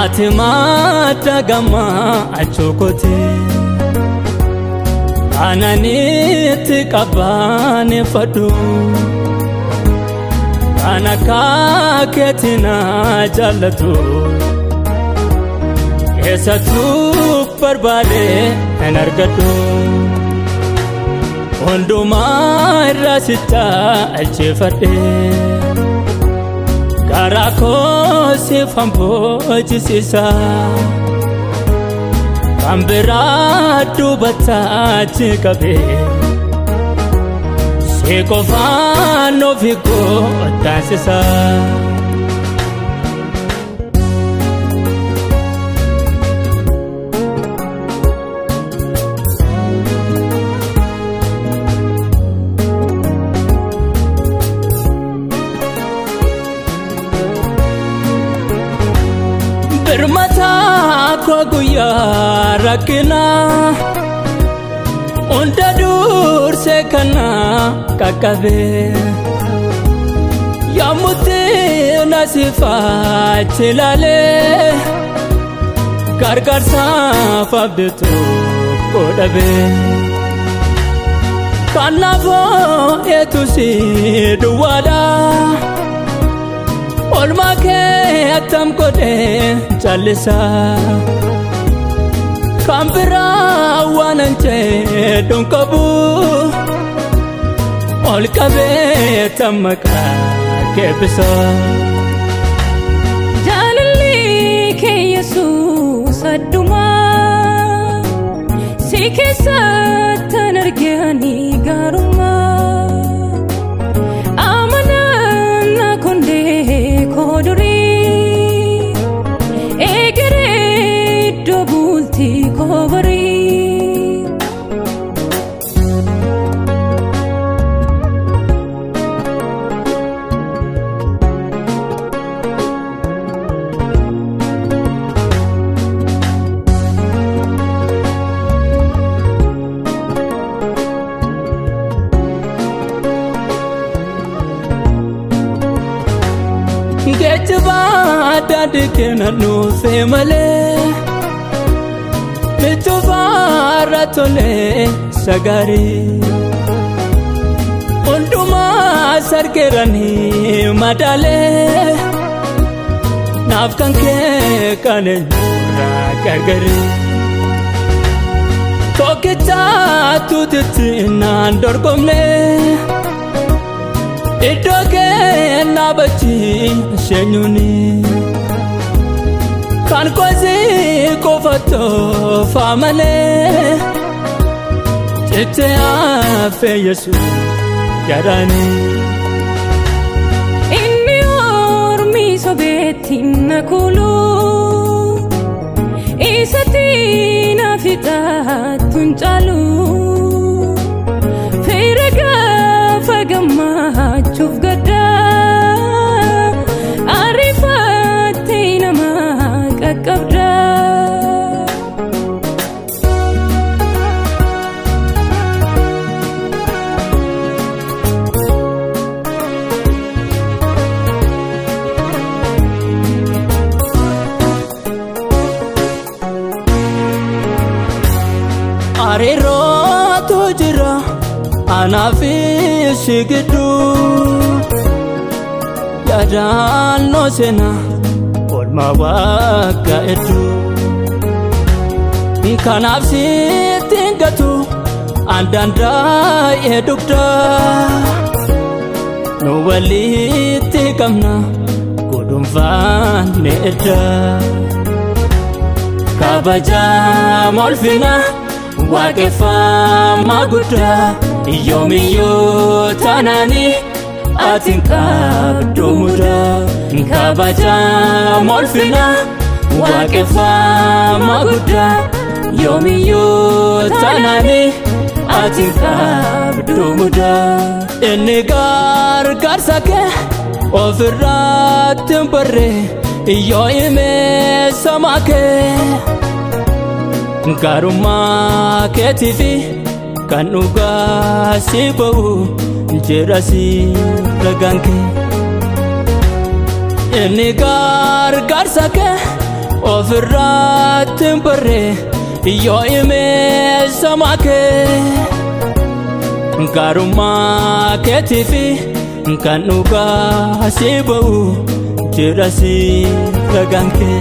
ati mata gama achokote ananiti kabane fadu anaka ketina jalatu esatu barbade enargadu onduma rasita alchefade karako sifampo jisisa kambira dubata chikabe sekofano viko tansisa Bermata ko guya rakina onda dur se kana kakabe yamuti nasifa chilale karkar sa fabtu kodabe kanavo etusi duwala olma ke atam kode chalisa kambira wananche donkabu olkabe tamaka kepsa jalali ke yesus aduma sikesa tanargani garuma amana na konde koduri egere dobulti kobari Gejba dadikena no semale Mitvaratole sagari Unduma sargerani madale Nafkanke kane ragargari Tokita tutina dorgomne Idoge nabachi shenyuni kan kwazi kofato famale tete afe yesu yarani inni ormi sobetin nakulu isatina fitatun chalu firga fagama chuf gada arifatina ma kakabda arero tujira anafi shigidu yadan no sena olma waka edu kanafsi tingatu andanda edukta no wali tikamna kudumvan ne edda kabaja molfina wakefa maguda yomiyo tanani atinkab dumuda kabaja molfina wakefa maguda yomiyo tanani atinkab dumuda enigar garsake ofirrat barre yo ime samake garuma ketifi kanuga sibu jerasi raganke enigar garsake ofirratti hin barre yoo himee samaa kee gaarummaa keetiif kan dhugaa si ba'u jedha si ragaan kee.